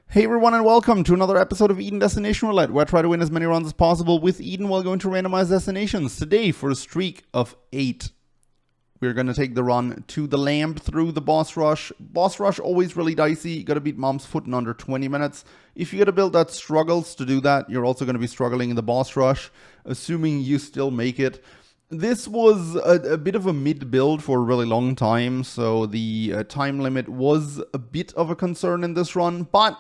Hey everyone and welcome to another episode of Eden Destination Roulette, where I try to win as many rounds as possible with Eden while going to randomized destinations. Today, for a streak of 8, we're going to take the run to the Lamp through the boss rush. Boss rush always really dicey. You got to beat Mom's Foot in under 20 minutes. If you get a build that struggles to do that, you're also going to be struggling in the boss rush, assuming you still make it. This was a bit of a mid build for a really long time, so the time limit was a bit of a concern in this run, but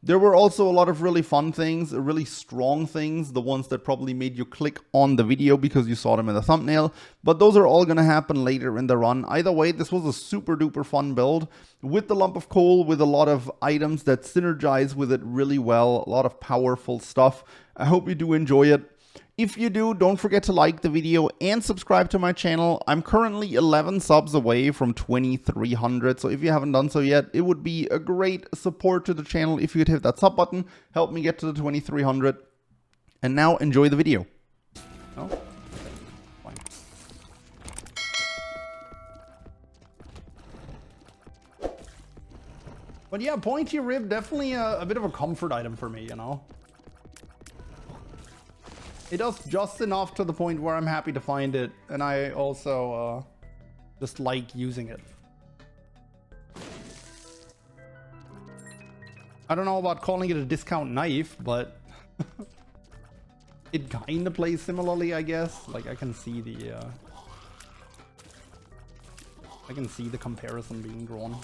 there were also a lot of really fun things, really strong things, the ones that probably made you click on the video because you saw them in the thumbnail, but those are all going to happen later in the run. Either way, this was a super duper fun build with the lump of coal, with a lot of items that synergize with it really well, a lot of powerful stuff. I hope you do enjoy it. If you do, don't forget to like the video and subscribe to my channel. I'm currently 11 subs away from 2,300, so if you haven't done so yet, it would be a great support to the channel if you'd hit that sub button, help me get to the 2,300. And now enjoy the video. Oh, fine. But yeah, pointy rib, definitely a bit of a comfort item for me, you know? It does just enough to the point where I'm happy to find it, and I also just like using it. I don't know about calling it a discount knife, but it kind of plays similarly, I guess. Like I can see the comparison being drawn.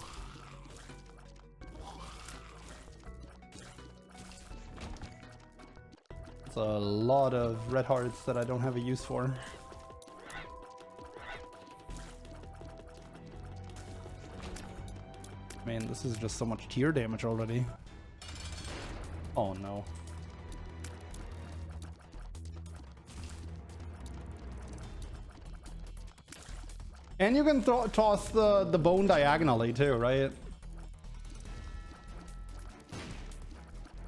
A lot of red hearts that I don't have a use for. Man, this is just so much tier damage already. Oh no. And you can toss the bone diagonally too, right?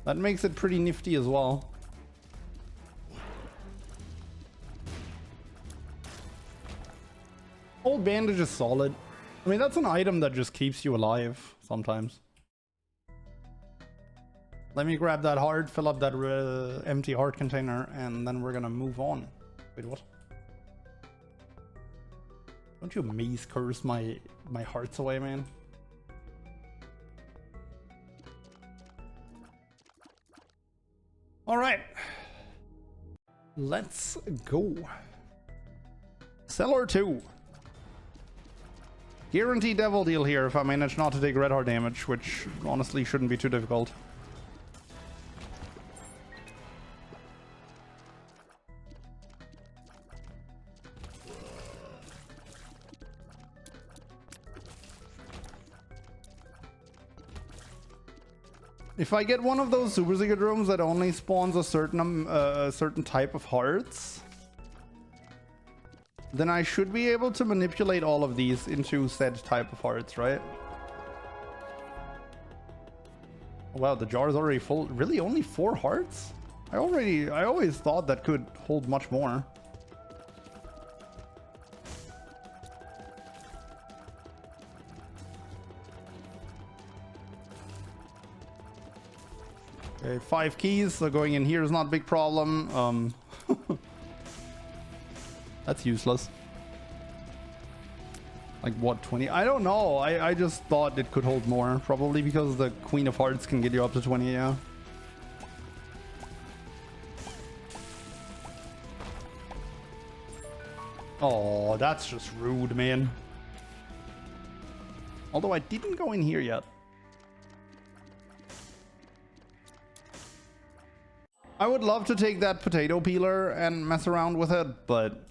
That makes it pretty nifty as well. Old bandage is solid. I mean, that's an item that just keeps you alive sometimes. Let me grab that heart, fill up that empty heart container, and then we're gonna move on. Wait, what? Don't you maze curse my hearts away, man? All right. Let's go. Cellar 2. Guaranteed devil deal here if I manage not to take red heart damage, which honestly shouldn't be too difficult. If I get one of those Super Zigodromes that only spawns a certain type of hearts, then I should be able to manipulate all of these into said type of hearts, right? Wow, the jar is already full. Really, only 4 hearts? I always thought that could hold much more. Okay, 5 keys, so going in here is not a big problem. That's useless. Like what, 20? I don't know. I just thought it could hold more. Probably because the Queen of Hearts can get you up to 20, yeah. Oh, that's just rude, man. Although I didn't go in here yet. I would love to take that potato peeler and mess around with it, but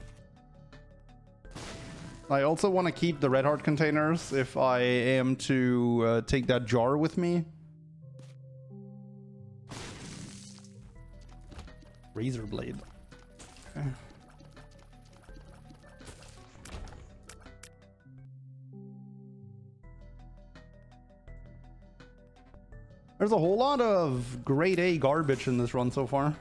I also want to keep the red heart containers if I am to take that jar with me. Razor blade. Okay. There's a whole lot of grade A garbage in this run so far.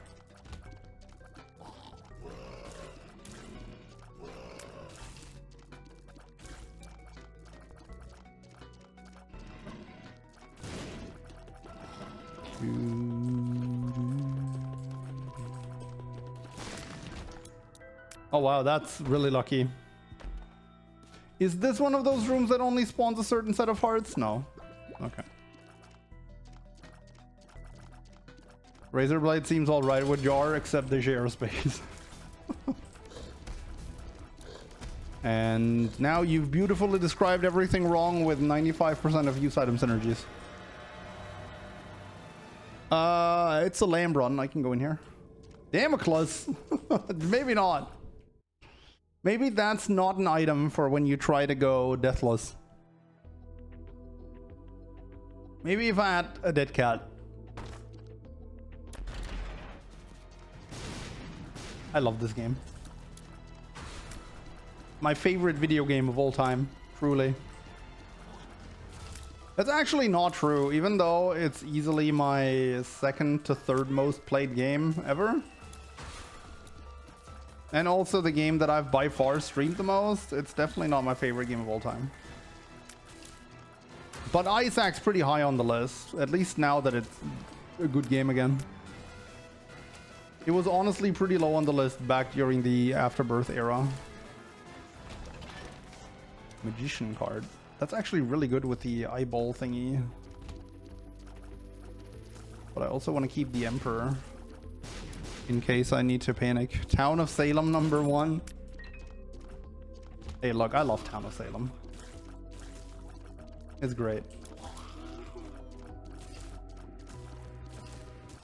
Oh wow, that's really lucky. Is this one of those rooms that only spawns a certain set of hearts? No. Okay. Razorblade seems alright with Jar, except they share space. And now you've beautifully described everything wrong with 95% of use item synergies. It's a lamb run. I can go in here. Damocles! Maybe not. Maybe that's not an item for when you try to go deathless. Maybe if I had a dead cat. I love this game. My favorite video game of all time, truly. That's actually not true, even though it's easily my second to third most played game ever. And also the game that I've by far streamed the most. It's definitely not my favorite game of all time. But Isaac's pretty high on the list, at least now that it's a good game again. It was honestly pretty low on the list back during the Afterbirth era. Magician card. That's actually really good with the eyeball thingy. But I also want to keep the Emperor in case I need to panic. Town of Salem #1. Hey, look, I love Town of Salem. It's great.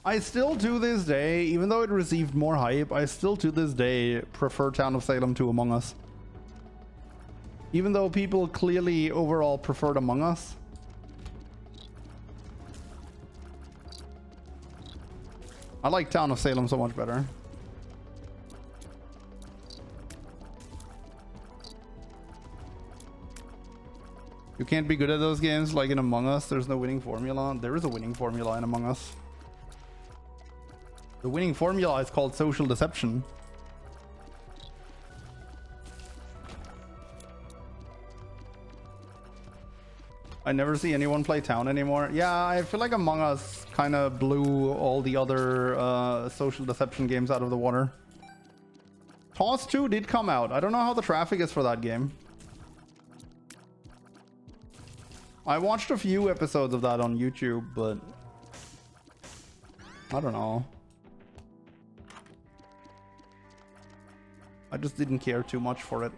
I still to this day, even though it received more hype, I still to this day prefer Town of Salem to Among Us. Even though people clearly overall preferred Among Us. I like Town of Salem so much better. You can't be good at those games like in Among Us. There's no winning formula. There is a winning formula in Among Us. The winning formula is called social deception. I never see anyone play Town anymore. Yeah, I feel like Among Us kind of blew all the other social deception games out of the water. Toss 2 did come out. I don't know how the traffic is for that game. I watched a few episodes of that on YouTube, but I don't know. I just didn't care too much for it.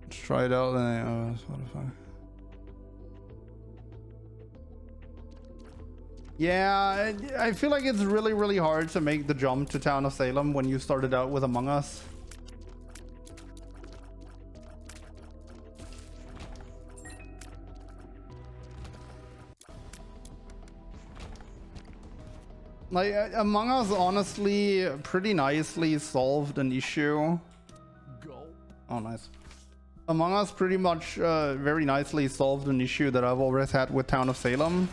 Let's try it out then. Spotify. Yeah, I feel like it's really, really hard to make the jump to Town of Salem when you started out with Among Us. Like, Among Us honestly pretty nicely solved an issue. Oh, nice. Among Us pretty much very nicely solved an issue that I've always had with Town of Salem.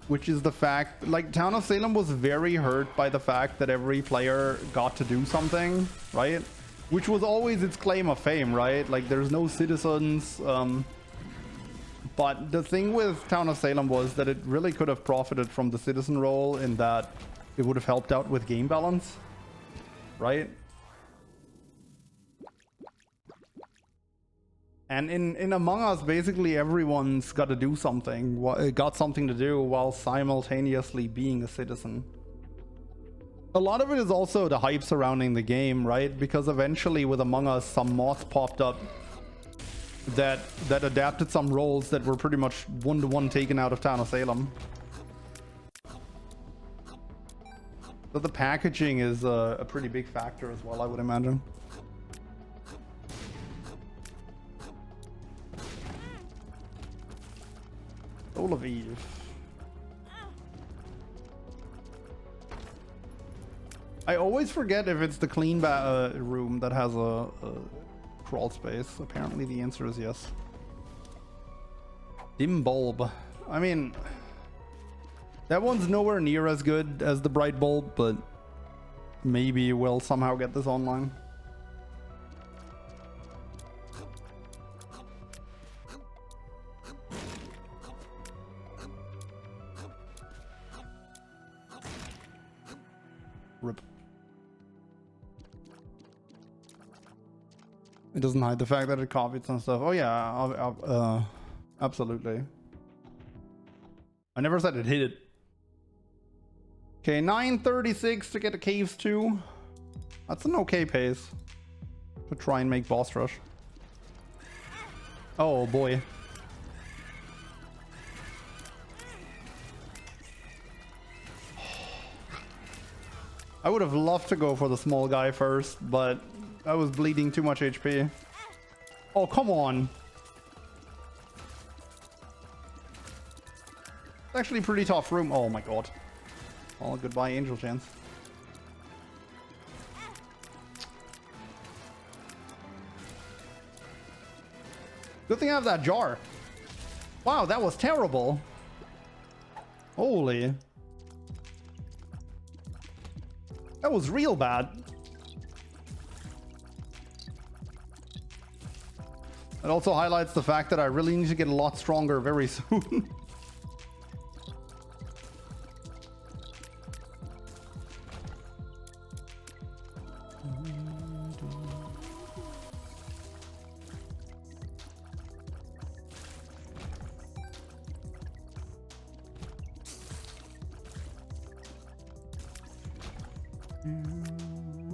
Which is the fact, like, Town of Salem was very hurt by the fact that every player got to do something, right? Which was always its claim of fame, right? Like, there's no citizens. But the thing with Town of Salem was that it really could have profited from the citizen role in that it would have helped out with game balance, right? And in Among Us, basically everyone's got to do something, got something to do while simultaneously being a citizen. A lot of it is also the hype surrounding the game, right? Because eventually with Among Us, some mods popped up that adapted some roles that were pretty much one-to-one taken out of Town of Salem. So the packaging is a pretty big factor as well, I would imagine. Soul of Eve. I always forget if it's the clean room that has a crawl space. Apparently the answer is yes. Dim bulb. I mean, that one's nowhere near as good as the bright bulb, but maybe we'll somehow get this online. It doesn't hide the fact that it copied some stuff. Oh yeah, absolutely. I never said it hit it. Okay, 936 to get the caves 2. That's an okay pace to try and make boss rush. Oh boy. I would have loved to go for the small guy first, but I was bleeding too much HP. Oh, come on. It's actually a pretty tough room. Oh my god. Oh, goodbye, Angel Chance. Good thing I have that jar. Wow, that was terrible. Holy. That was real bad. It also highlights the fact that I really need to get a lot stronger very soon.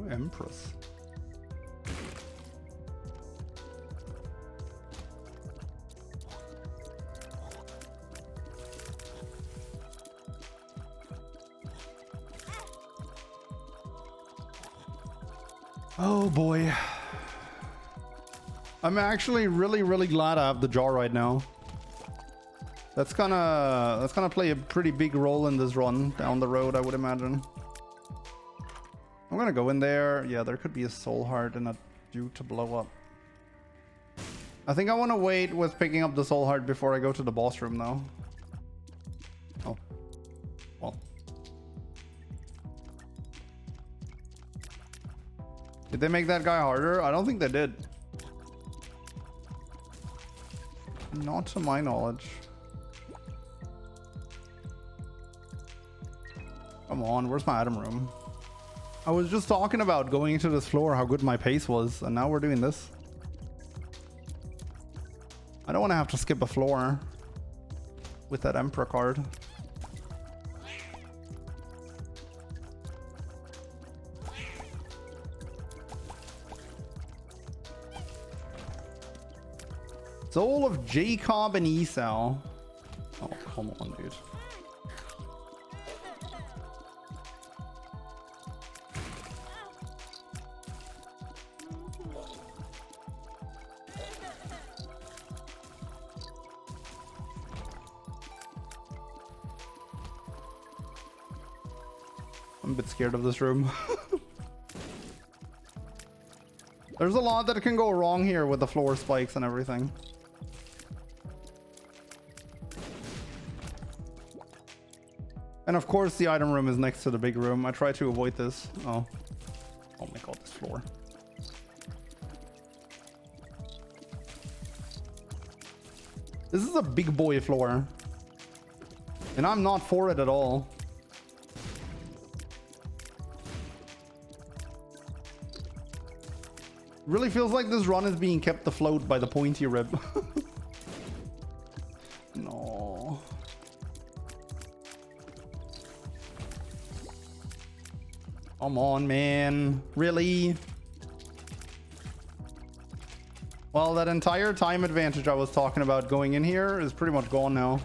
Empress. Oh boy. I'm actually really glad I have the jar right now. That's gonna play a pretty big role in this run down the road, I would imagine. I'm gonna go in there. Yeah, there could be a soul heart and a dude to blow up. I think I want to wait with picking up the soul heart before I go to the boss room though. Oh. Well. Did they make that guy harder? I don't think they did. Not to my knowledge. Come on, where's my item room? I was just talking about going into this floor, how good my pace was, and now we're doing this. I don't want to have to skip a floor with that Emperor card. Soul of Jacob and Esau. Oh, come on, dude. I'm a bit scared of this room. There's a lot that can go wrong here with the floor spikes and everything. And of course the item room is next to the big room. I try to avoid this. Oh. Oh my god, this floor. This is a big boy floor. And I'm not for it at all. Really feels like this run is being kept afloat by the pointy rib. No. Come on, man. Really? Well, that entire time advantage I was talking about going in here is pretty much gone now.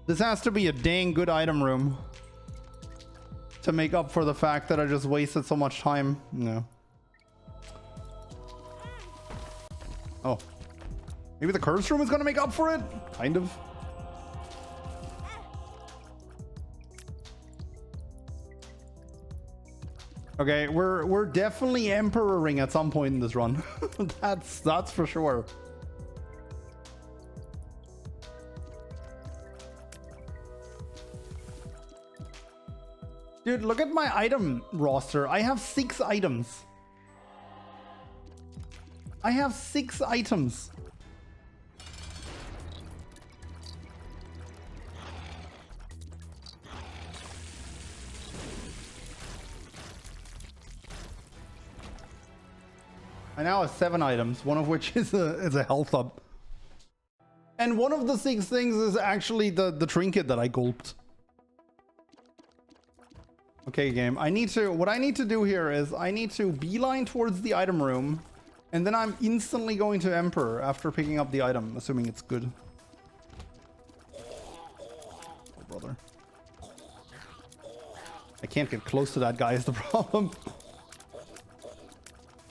This has to be a dang good item room to make up for the fact that I just wasted so much time. No. Oh. Maybe the curse room is going to make up for it? Kind of. Okay, we're definitely emperoring at some point in this run. That's for sure. Dude, look at my item roster. I have 6 items. I have 6 items. I now have 7 items, one of which is a health up. And one of the 6 things is actually the trinket that I gulped. Okay, game. What I need to do here is I need to beeline towards the item room, and then I'm instantly going to Emperor after picking up the item, assuming it's good. Oh, brother. I can't get close to that guy is the problem.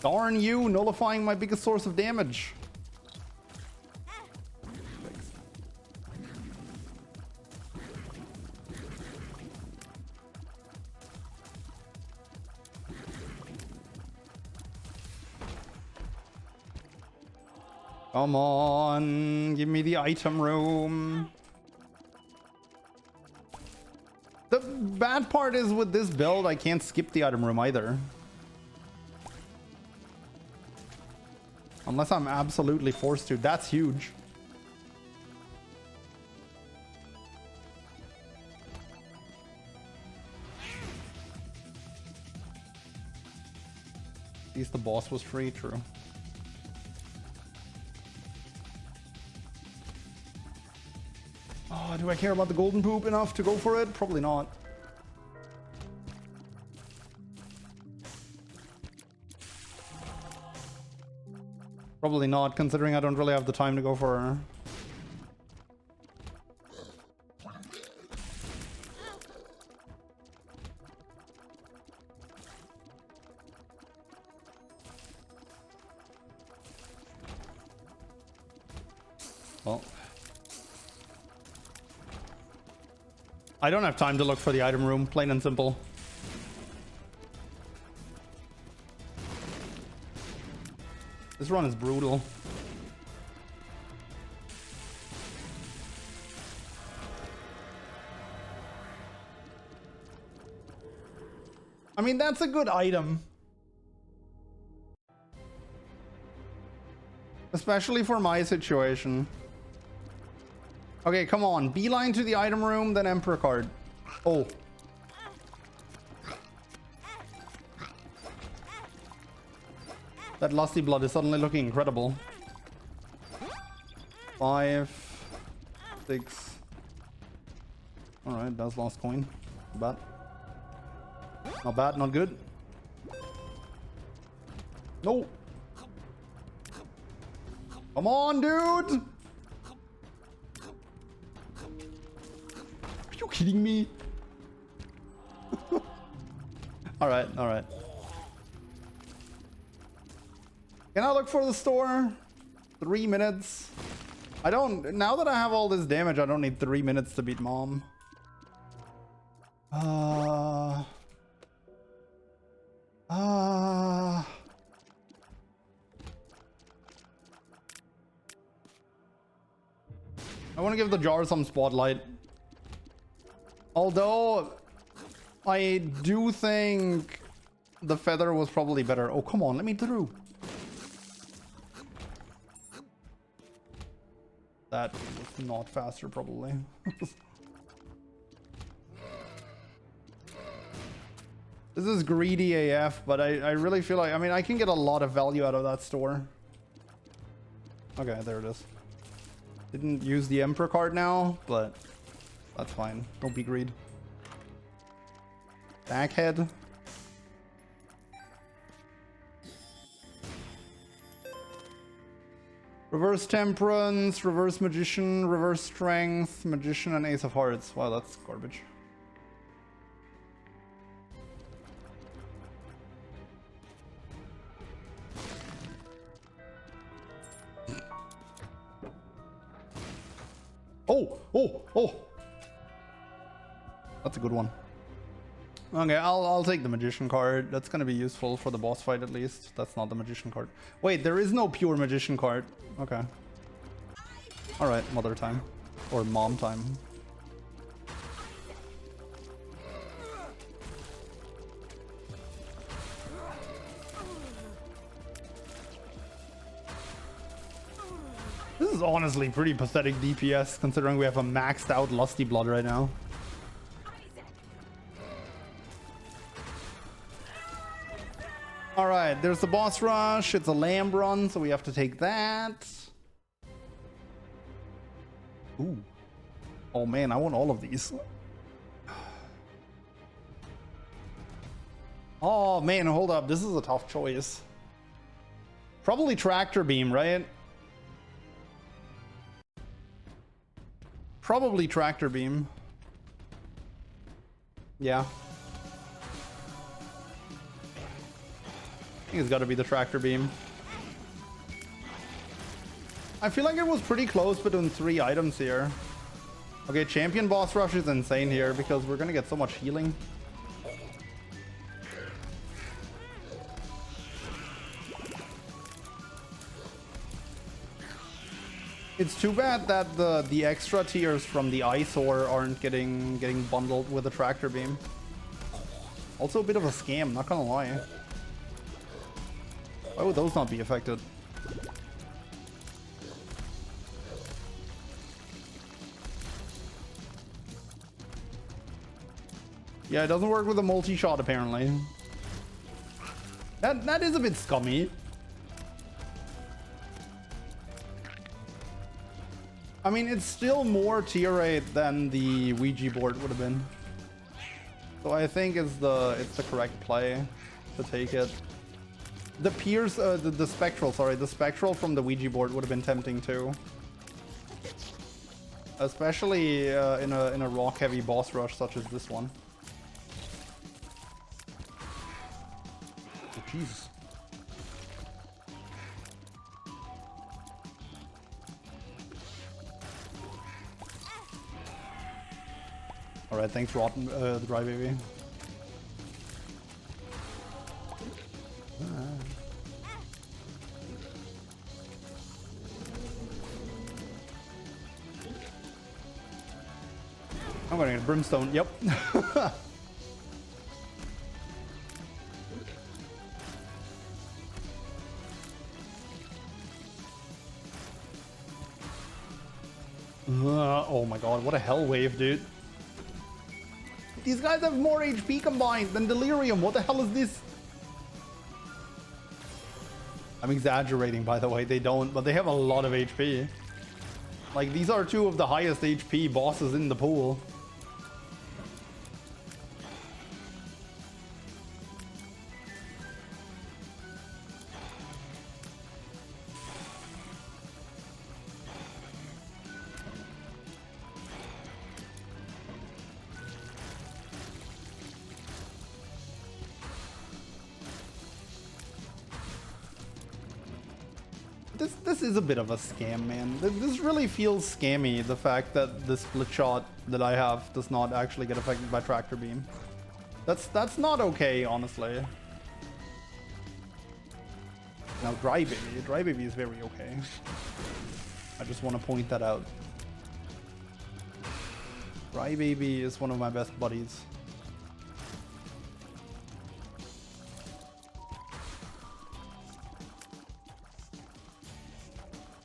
Darn you, nullifying my biggest source of damage. Come on, give me the item room. The bad part is with this build, I can't skip the item room either. Unless I'm absolutely forced to. That's huge. At least the boss was free, true. Oh, do I care about the golden poop enough to go for it? Probably not. Probably not, considering I don't really have the time to go for her. Well, I don't have time to look for the item room, plain and simple. This run is brutal. I mean, that's a good item. Especially for my situation. Okay, come on. Beeline to the item room, then Emperor card. Oh. That lusty blood is suddenly looking incredible. 5, 6. Alright, that's lost coin. Not bad. Not bad, not good. No. Come on, dude! Are you kidding me? Alright, alright. Can I look for the store? 3 minutes. I don't... Now that I have all this damage, I don't need 3 minutes to beat mom. I want to give the jar some spotlight. Although, I do think the feather was probably better. Oh, come on, let me through. That was not faster, probably. This is greedy AF, but I really feel like... I mean, I can get a lot of value out of that store. Okay, there it is. Didn't use the Emperor card now, but that's fine. Don't be greed. Backhead. Reverse Temperance, Reverse Magician, Reverse Strength, Magician, and Ace of Hearts. Wow, that's garbage. Oh! That's a good one. Okay, I'll take the Magician card. That's gonna be useful for the boss fight at least. That's not the Magician card. Wait, there is no pure Magician card. Okay. Alright, mother time. Or mom time. This is honestly pretty pathetic DPS, considering we have a maxed out Lusty Blood right now. right, there's the boss rush. It's a lamb run, so we have to take that. Ooh. Oh man, I want all of these. Oh man, hold up. This is a tough choice. Probably tractor beam, right? Probably tractor beam. Yeah. I think it's got to be the tractor beam. I feel like it was pretty close between 3 items here. Okay, champion boss rush is insane here because we're gonna get so much healing. It's too bad that the extra tiers from the eyesore aren't getting bundled with the tractor beam. Also a bit of a scam, not gonna lie. Why would those not be affected? Yeah, it doesn't work with a multi-shot apparently. That is a bit scummy. I mean, it's still more tier 8 than the Ouija board would have been. So I think it's the correct play to take it. The Pierce, the Spectral, sorry, the Spectral from the Ouija board would have been tempting too. Especially in a rock-heavy boss rush such as this one. Oh, Jesus. Alright, thanks Rotten, the Dry Baby. I'm gonna get Brimstone, yep. Oh my god, what a hell wave, dude. These guys have more HP combined than Delirium. What the hell is this? I'm exaggerating, by the way. They don't, but they have a lot of HP. Like, these are 2 of the highest HP bosses in the pool. This is a bit of a scam, man. This really feels scammy, the fact that the split shot that I have does not actually get affected by tractor beam. That's not okay, honestly. Now Dry Baby is very okay. I just want to point that out. Dry Baby is one of my best buddies.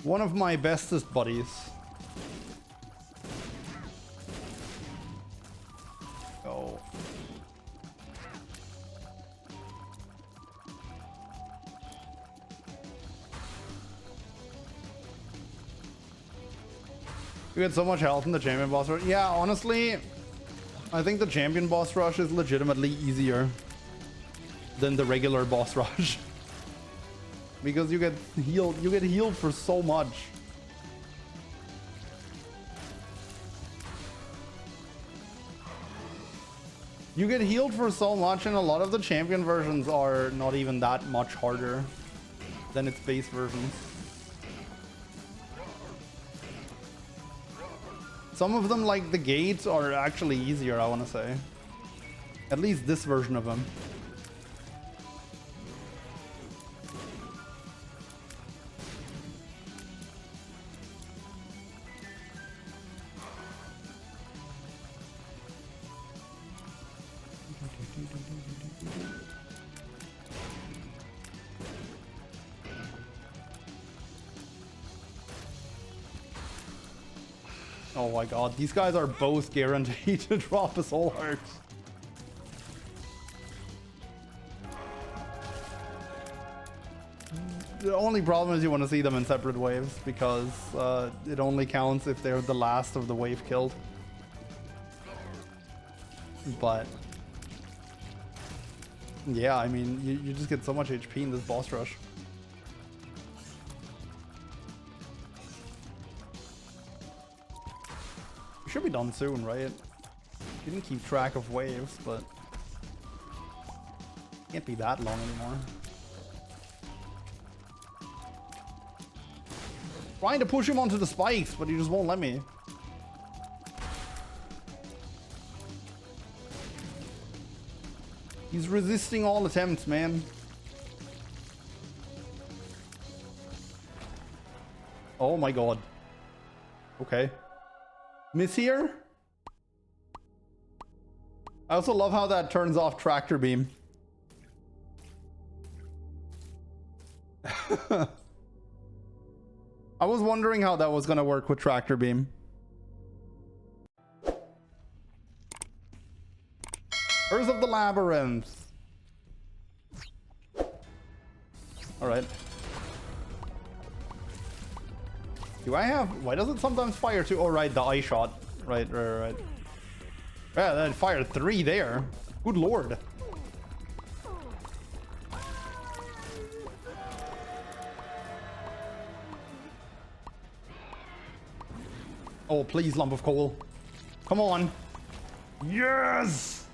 One of my bestest buddies. Go. You get so much health in the champion boss rush. Yeah, honestly, I think the champion boss rush is legitimately easier than the regular boss rush. Because you get healed for so much. You get healed for so much, and a lot of the champion versions are not even that much harder than its base versions. Some of them, like the gates, are actually easier, I want to say. At least this version of them. Oh my god, these guys are both guaranteed to drop a soul heart. The only problem is you want to see them in separate waves because it only counts if they're the last of the wave killed. But yeah, I mean, you just get so much HP in this boss rush. We should be done soon, right? Didn't keep track of waves, but can't be that long anymore. Trying to push him onto the spikes, but he just won't let me. He's resisting all attempts, man. Oh my god. Okay. Miss here? I also love how that turns off tractor beam. I was wondering how that was gonna work with tractor beam. Curse of the Labyrinth. Alright. Do I have... Why does it sometimes fire too? Oh, right, the eye shot. Right. Yeah, that fired 3 there. Good lord. Oh, please, lump of coal. Come on. Yes!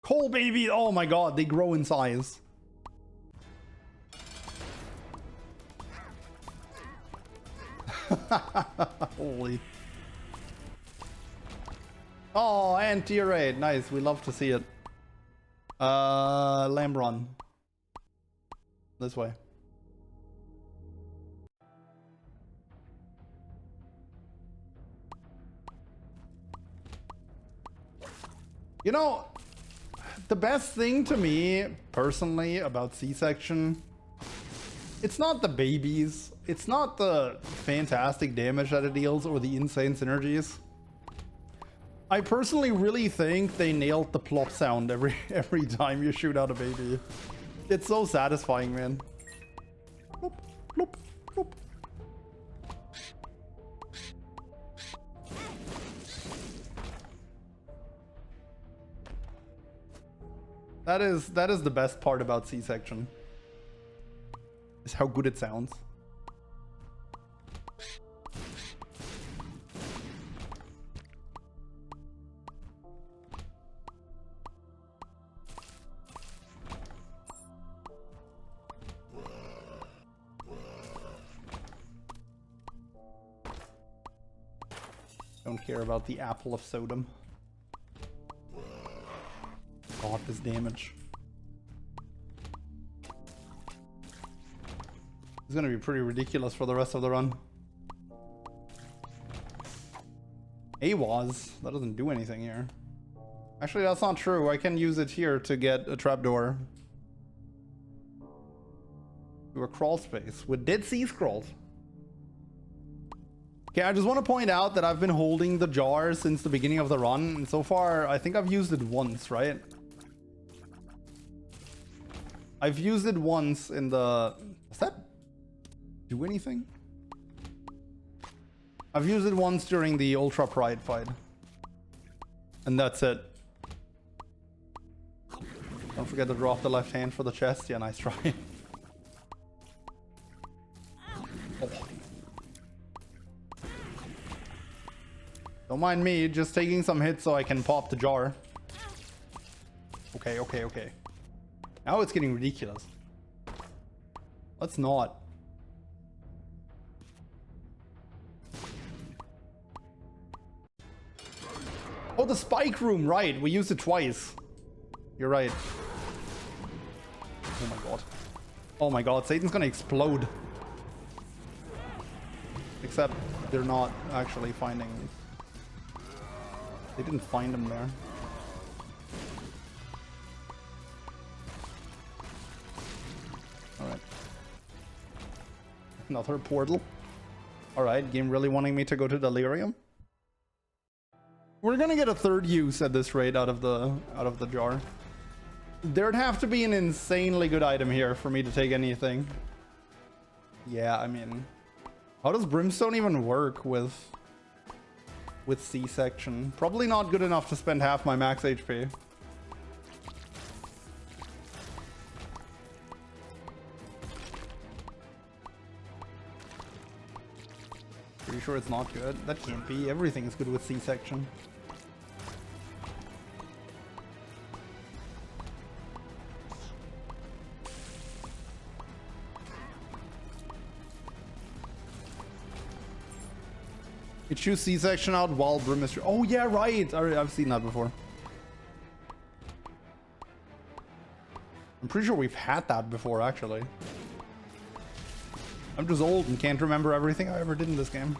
Coal baby! Oh my god, they grow in size. Holy. Oh, and tier 8. Nice, we love to see it. Lamb run. This way. You know, the best thing to me, personally, about C-Section, it's not the babies, it's not the fantastic damage that it deals or the insane synergies. I personally really think they nailed the plop sound every time you shoot out a baby. It's so satisfying, man. Plop, plop, plop. That is the best part about C-Section. Is how good it sounds. Don't care about the apple of Sodom. God, this damage. It's gonna be pretty ridiculous for the rest of the run. AWAS, that doesn't do anything here. Actually, that's not true. I can use it here to get a trapdoor. To a crawl space with Dead Sea Scrolls. Okay, I just want to point out that I've been holding the jar since the beginning of the run, and so far I think I've used it once, right? I've used it once in the... Does that do anything? I've used it once during the Ultra Pride fight. And that's it. Don't forget to drop the left hand for the chest. Yeah, nice try. Oh. Don't mind me, just taking some hits so I can pop the jar. Okay, okay, okay. Now it's getting ridiculous. Let's not. Oh, the spike room, right. We used it twice. You're right. Oh my god. Oh my god, Satan's gonna explode. Except they're not actually finding... They didn't find him there. Alright. Another portal. Alright, game really wanting me to go to Delirium. We're gonna get a third use at this rate out of the jar. There'd have to be an insanely good item here for me to take anything. Yeah, I mean, how does Brimstone even work with C-section? Probably not good enough to spend half my max HP. Pretty sure it's not good. That can't be. Everything is good with C-section. You choose C-section out while Brim is... Oh yeah, right! I've seen that before. I'm pretty sure we've had that before, actually. I'm just old and can't remember everything I ever did in this game.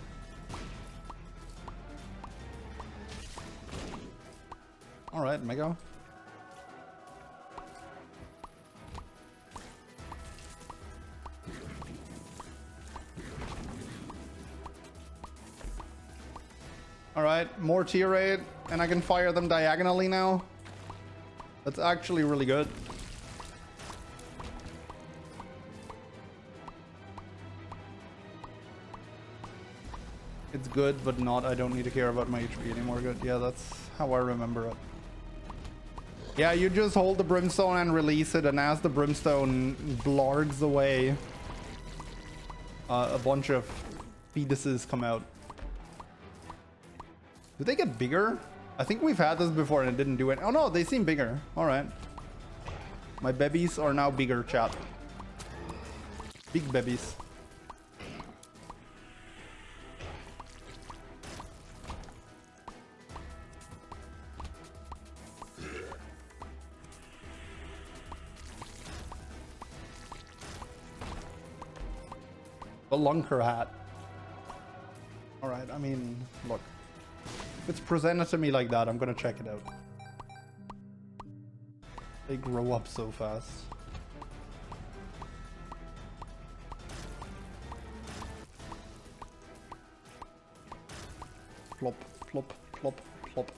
Alright, Mega. Alright, more tier 8, and I can fire them diagonally now. That's actually really good. It's good, but not, I don't need to care about my HP anymore. Good, yeah, that's how I remember it. Yeah, you just hold the Brimstone and release it, and as the Brimstone blargs away, a bunch of fetuses come out. Do they get bigger? I think we've had this before and it didn't do it. Oh no, they seem bigger. Alright. My babies are now bigger, chat. Big babies. The Lunker hat. Alright, I mean, look. If it's presented to me like that, I'm gonna check it out. They grow up so fast. Plop, plop, plop, plop.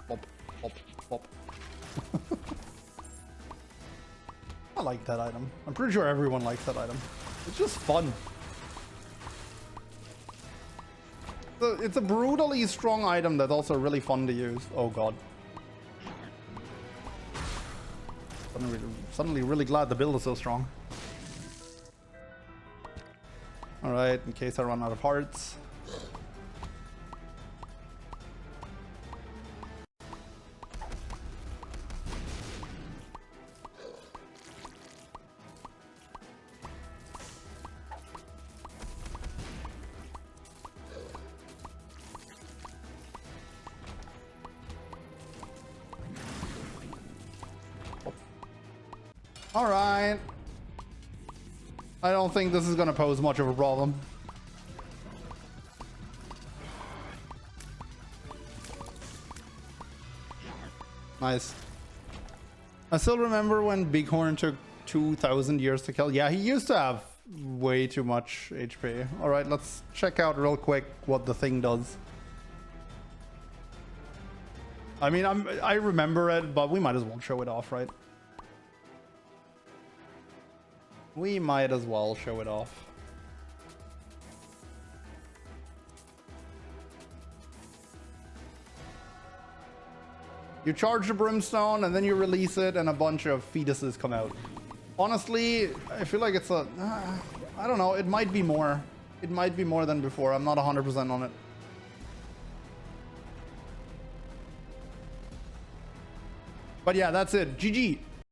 Plop, plop, plop. I like that item. I'm pretty sure everyone likes that item. It's just fun. It's a brutally strong item that's also really fun to use. Oh god. Suddenly really glad the build is so strong. Alright, in case I run out of hearts. Alright. I don't think this is gonna pose much of a problem. Nice. I still remember when Bighorn took 2,000 years to kill. Yeah, he used to have way too much HP. Alright, let's check out real quick what the thing does. I mean, I remember it, but we might as well show it off, right? We might as well show it off. You charge the Brimstone and then you release it and a bunch of fetuses come out. Honestly, I feel like it's a... I don't know, it might be more. It might be more than before. I'm not 100% on it. But yeah, that's it. GG.